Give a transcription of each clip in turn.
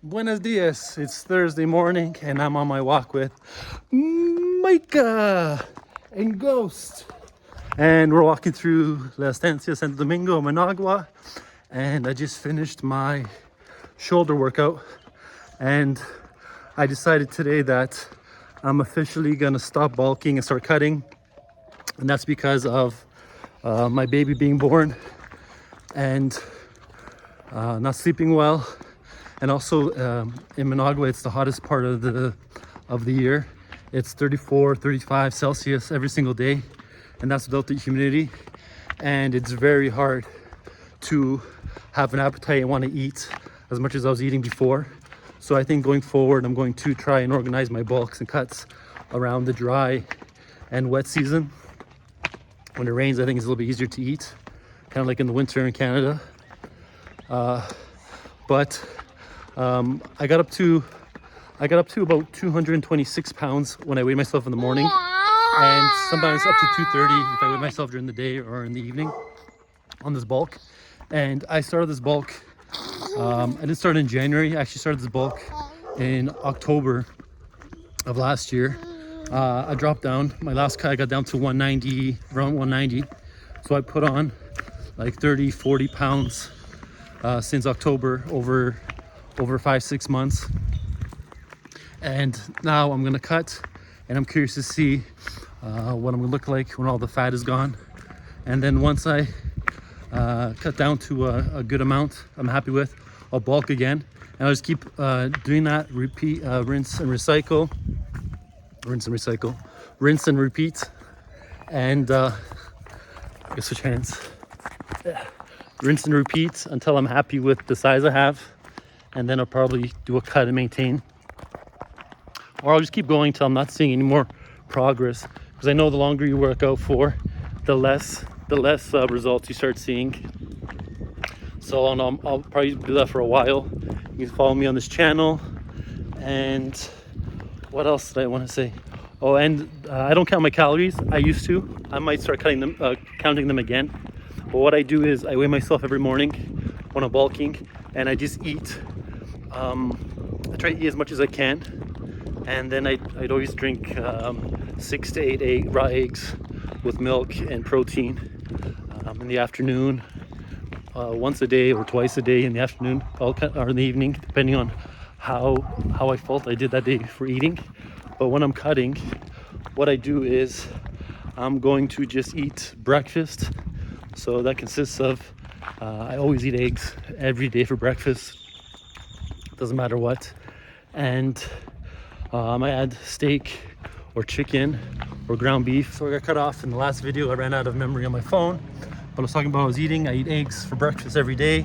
Buenos dias. It's Thursday morning and I'm on my walk with Micah and Ghost. And we're walking through La Estancia Santo Domingo, Managua. And I just finished my shoulder workout. And I decided today that I'm officially gonna stop bulking and start cutting. And that's because of my baby being born and not sleeping well. And also in Managua, it's the hottest part of the year. It's 34, 35 Celsius every single day, and that's without the humidity. And it's very hard to have an appetite and want to eat as much as I was eating before. So I think going forward, I'm going to try and organize my bulks and cuts around the dry and wet season. When it rains, I think it's a little bit easier to eat, kind of like in the winter in Canada. But I got up to about 226 pounds when I weighed myself in the morning, and sometimes up to 230 if I weigh myself during the day or in the evening on this bulk. And I started this bulk, I didn't start in January. I actually started this bulk in October of last year. I dropped down. My last cut I got down to 190, around 190. So I put on like 30, 40 pounds since October over 5-6 months. And now I'm gonna cut, and I'm curious to see what I'm gonna look like when all the fat is gone. And then once I cut down to a good amount I'm happy with, I'll bulk again, and I'll just keep doing that. Repeat, rinse and recycle, rinse and repeat. And I guess switch hands. Rinse and repeat until I'm happy with the size I have, and then I'll probably do a cut and maintain, or I'll just keep going till I'm not seeing any more progress, because I know the longer you work out for, the less results you start seeing. So I'll probably do that for a while. You can follow me on this channel. And what else did I want to say? Oh, and I don't count my calories. I used to. I might start counting them again. But what I do is I weigh myself every morning when I'm bulking, and I just eat. I try to eat as much as I can, and then I'd always drink 6 to 8 raw eggs with milk and protein in the afternoon, once a day or twice a day in the afternoon, or in the evening, depending on how I felt I did that day for eating. But when I'm cutting, what I do is I'm going to just eat breakfast. So that consists of, I always eat eggs every day for breakfast, doesn't matter what. And I add steak or chicken or ground beef. So I got cut off in the last video. I ran out of memory on my phone, but I was talking about what I was eating. I eat eggs for breakfast every day.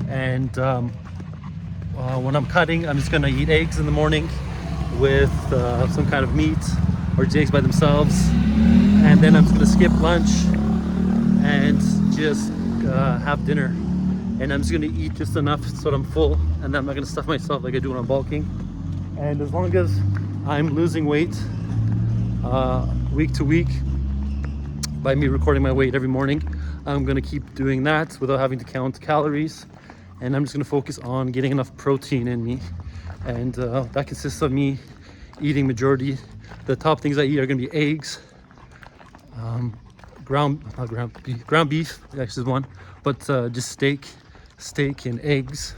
And when I'm cutting, I'm just gonna eat eggs in the morning with some kind of meat, or just eggs by themselves. And then I'm just gonna skip lunch and just have dinner. And I'm just gonna eat just enough so that I'm full, and then I'm not gonna stuff myself like I do when I'm bulking. And as long as I'm losing weight week to week by me recording my weight every morning, I'm gonna keep doing that without having to count calories. And I'm just gonna focus on getting enough protein in me. And that consists of me eating majority. The top things I eat are gonna be eggs, ground beef actually is one, but just steak and eggs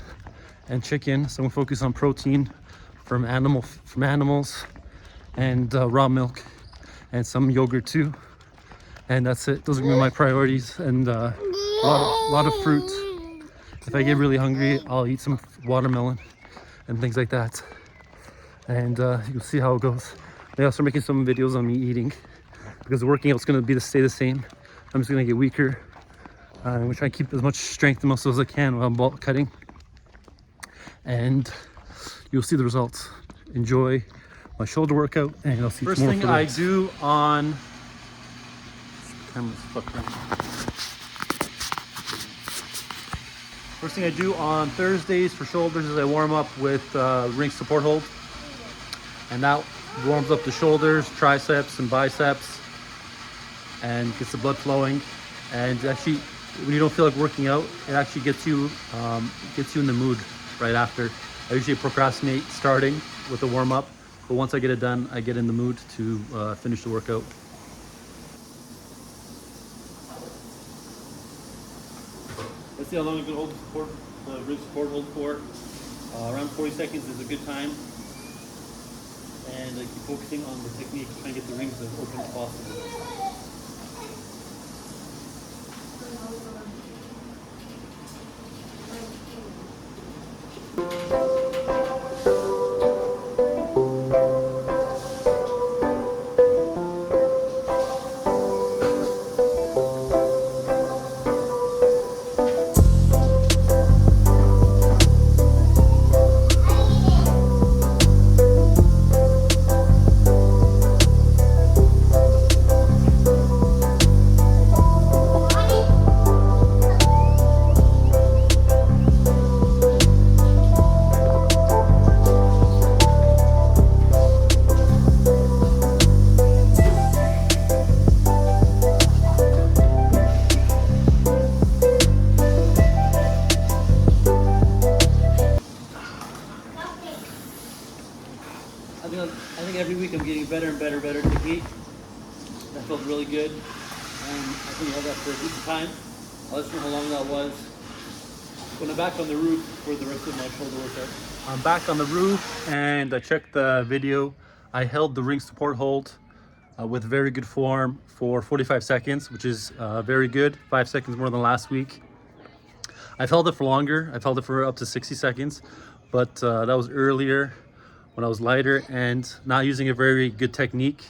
and chicken. So I'm gonna focus on protein from animals, and raw milk and some yogurt too. And that's it. Those are gonna be my priorities. And a lot of fruit. If I get really hungry, I'll eat some watermelon and things like that. And you'll see how it goes. They also making some videos on me eating, because the working out's gonna stay the same. I'm just gonna get weaker. I'm gonna try and keep as much strength and muscle as I can while I'm bulk cutting. And you'll see the results. Enjoy my shoulder workout, and I'll see you tomorrow. First thing I do on First thing I do on Thursdays for shoulders is I warm up with ring support hold, and that warms up the shoulders, triceps, and biceps, and gets the blood flowing. And actually, when you don't feel like working out, it actually gets you in the mood right after. I usually procrastinate starting with the warm-up, but once I get it done, I get in the mood to finish the workout. Let's see how long you can hold the rib support hold for. Around 40 seconds is a good time. And keep focusing on the technique, trying to get the rings as open as possible. I think every week I'm getting better and better technique. That felt really good. And I think I held that for a decent time. I'll let you know how long that was. When I'm back on the roof for the rest of my shoulder workout. I'm back on the roof and I checked the video. I held the ring support hold with very good form for 45 seconds, which is very good. 5 seconds more than last week. I've held it for longer. I've held it for up to 60 seconds, but that was earlier when I was lighter and not using a very good technique.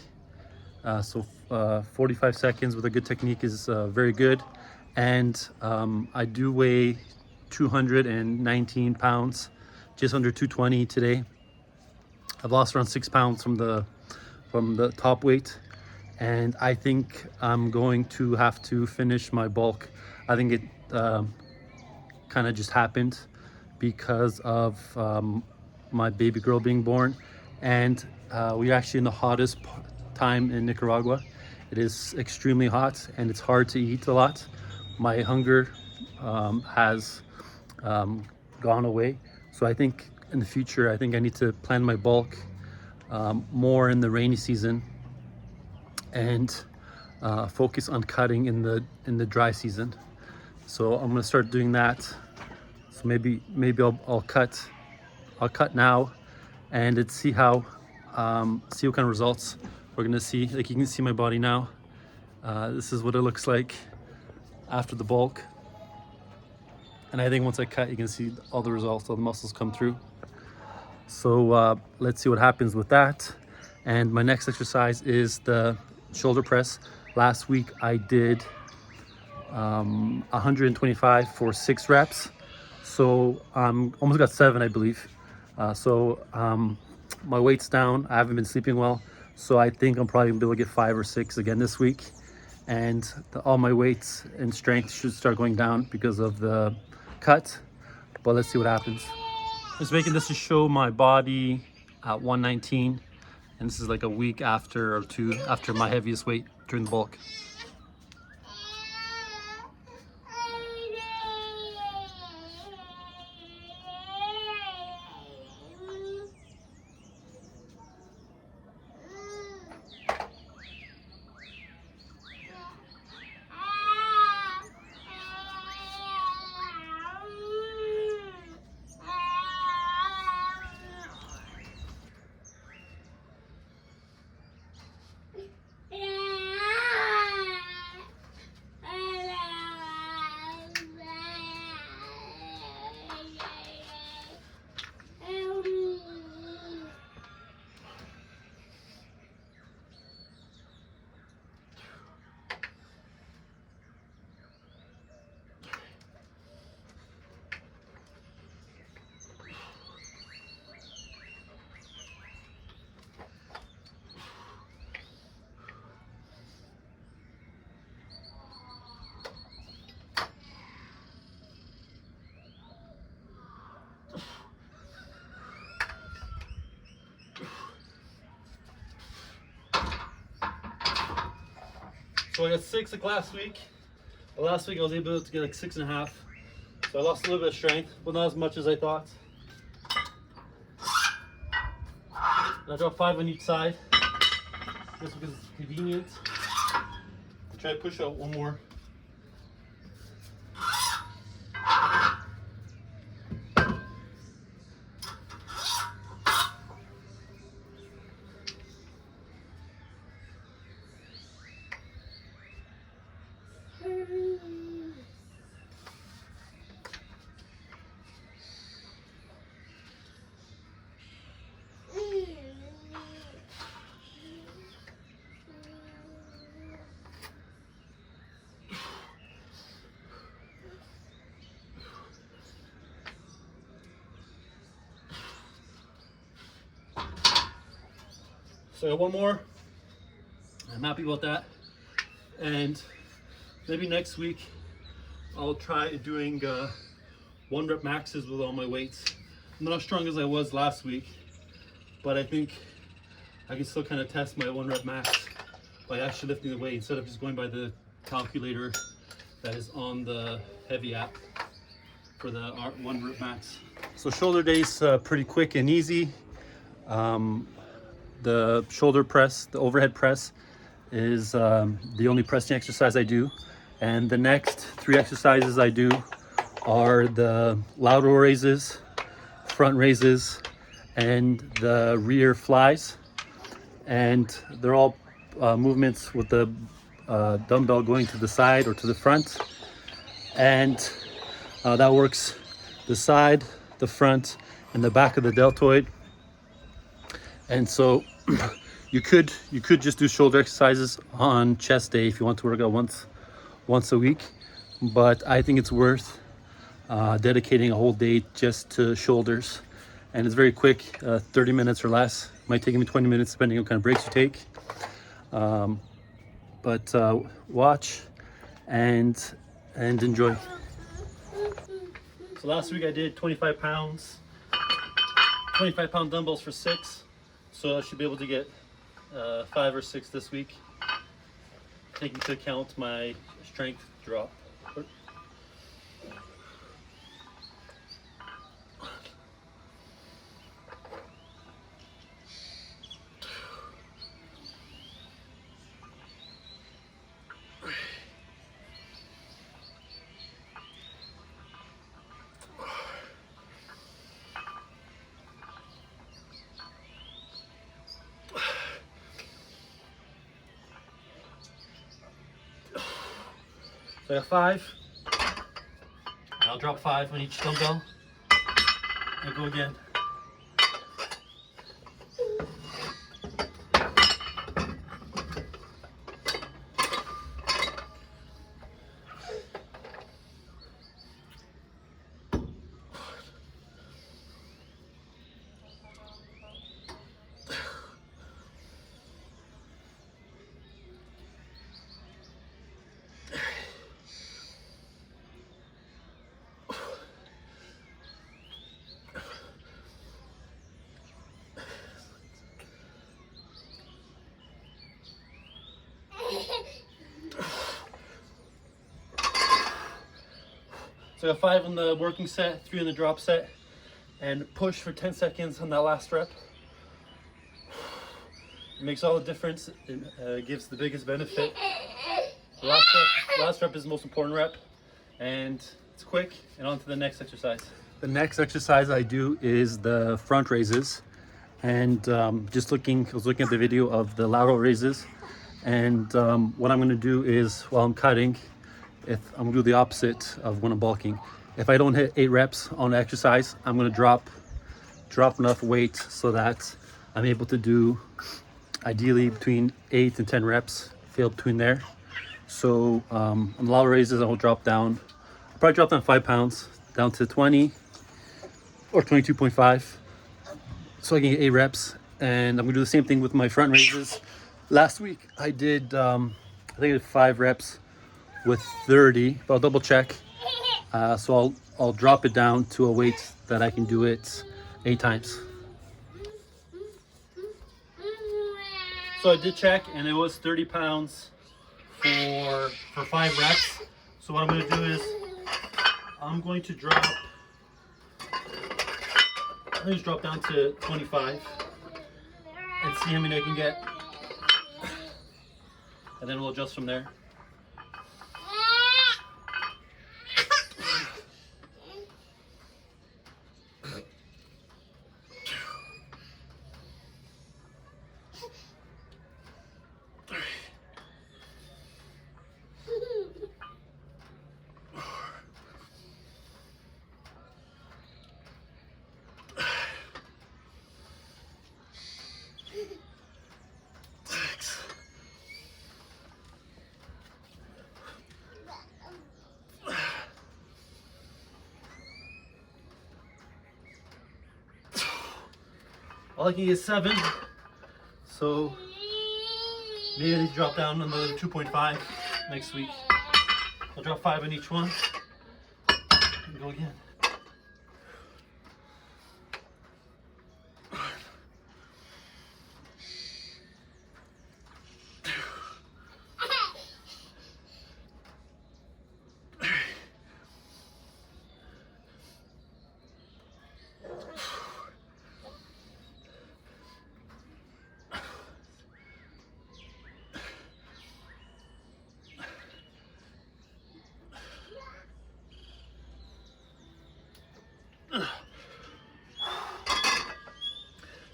So 45 seconds with a good technique is very good. And I do weigh 219 pounds, just under 220 today. I've lost around 6 pounds from the top weight. And I think I'm going to have to finish my bulk. I think it kind of just happened because of my baby girl being born, and we're actually in the hottest time in Nicaragua. It is extremely hot and it's hard to eat a lot. My hunger has gone away, so I think in the future I think I need to plan my bulk more in the rainy season and focus on cutting in the dry season. So I'm gonna start doing that. So maybe I'll cut now and let's see what kind of results we're gonna see. Like, you can see my body now. This is what it looks like after the bulk. And I think once I cut, you can see all the results, all the muscles come through. So let's see what happens with that. And my next exercise is the shoulder press. Last week I did 125 for 6 reps. So almost got 7, I believe. My weight's down. I haven't been sleeping well, so I think I'm probably gonna be able to get 5 or 6 again this week. And all my weights and strength should start going down because of the cut. But let's see what happens. I'm just making this to show my body at 119, and this is like a week after or 2 after my heaviest weight during the bulk. So I got 6 like last week. Last week I was able to get like 6.5. So I lost a little bit of strength, but not as much as I thought. I drop 5 on each side, just because it's convenient. I'll try to push out one more. So I got one more. I'm happy about that. And maybe next week I'll try doing 1 rep maxes with all my weights. I'm not as strong as I was last week, but I think I can still kind of test my 1 rep max by actually lifting the weight instead of just going by the calculator that is on the Heavy app for the 1 rep max. So shoulder day's pretty quick and easy. The shoulder press, the overhead press, is the only pressing exercise I do. And the next 3 exercises I do are the lateral raises, front raises, and the rear flies. And they're all movements with the dumbbell going to the side or to the front. And that works the side, the front, and the back of the deltoid. And so you could just do shoulder exercises on chest day if you want to work out once a week, but I think it's worth dedicating a whole day just to shoulders. And it's very quick, 30 minutes or less. Might take me 20 minutes depending on what kind of breaks you take. But watch and enjoy. So last week I did 25 pounds, 25-pound dumbbells for 6. So I should be able to get 5 or 6 this week, taking into account my strength drop. So I got 5. I'll drop 5 on each dumbbell and go again. So I got 5 on the working set, 3 on the drop set, and push for 10 seconds on that last rep. It makes all the difference. It gives the biggest benefit. The last rep is the most important rep, and it's quick. And on to the next exercise. The next exercise I do is the front raises, and I was looking at the video of the lateral raises, and what I'm going to do is while I'm cutting, I'm going to do the opposite of when I'm bulking. If I don't hit 8 reps on exercise, I'm going to drop enough weight so that I'm able to do ideally between 8 and 10 reps, fail between there. So on the lateral raises, I'll probably drop down 5 pounds down to 20 or 22.5 so I can get 8 reps. And I'm going to do the same thing with my front raises. Last week I did I think I did 5 reps with 30, but I'll double check. So I'll drop it down to a weight that I can do it 8 times. So I did check, and it was 30 pounds for 5 reps. So what I'm going to do is I'm going to drop down to 25. and see how many I can get. And then we'll adjust from there. All I can get is 7, so maybe I need to drop down another 2.5 next week. I'll drop 5 in each one and go again.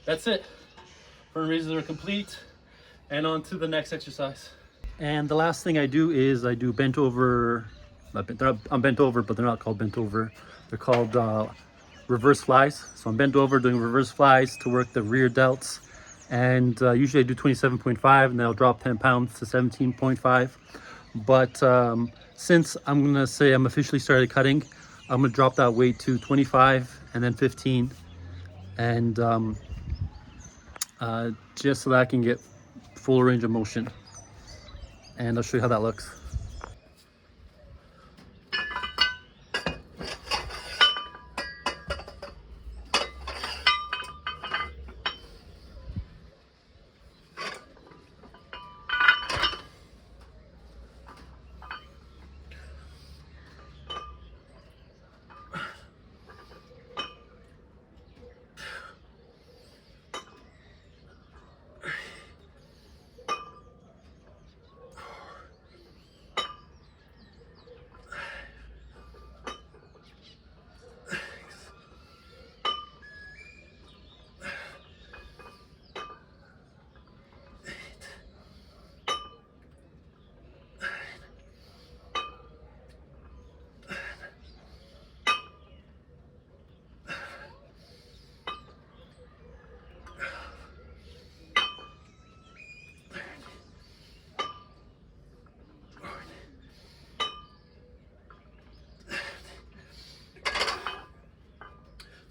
That's it. Front raises are complete, and on to the next exercise. And the last thing I do is I do bent over. I'm bent over, but they're not called bent over. They're called reverse flies. So I'm bent over doing reverse flies to work the rear delts. And usually I do 27.5, and then I'll drop 10 pounds to 17.5. But since I'm gonna say I'm officially started cutting, I'm gonna drop that weight to 25 and then 15. And just so that I can get full range of motion. And I'll show you how that looks.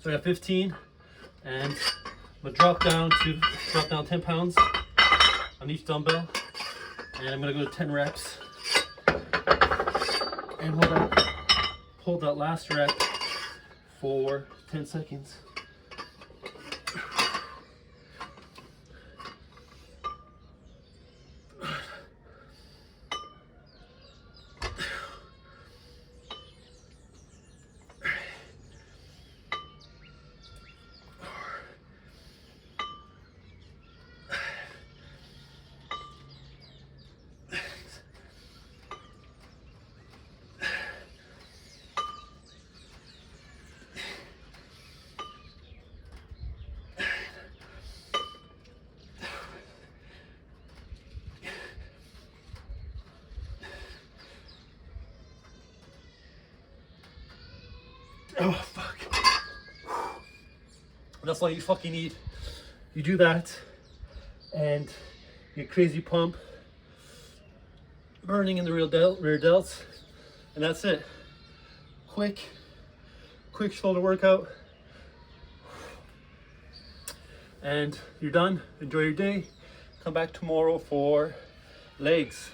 So I got 15, and I'm gonna drop down 10 pounds on each dumbbell, and I'm gonna go to 10 reps and hold that last rep for 10 seconds. Oh, fuck. That's all you fucking need. You do that, and you get crazy pump, burning in the rear delts, and that's it. Quick shoulder workout, and you're done. Enjoy your day. Come back tomorrow for legs.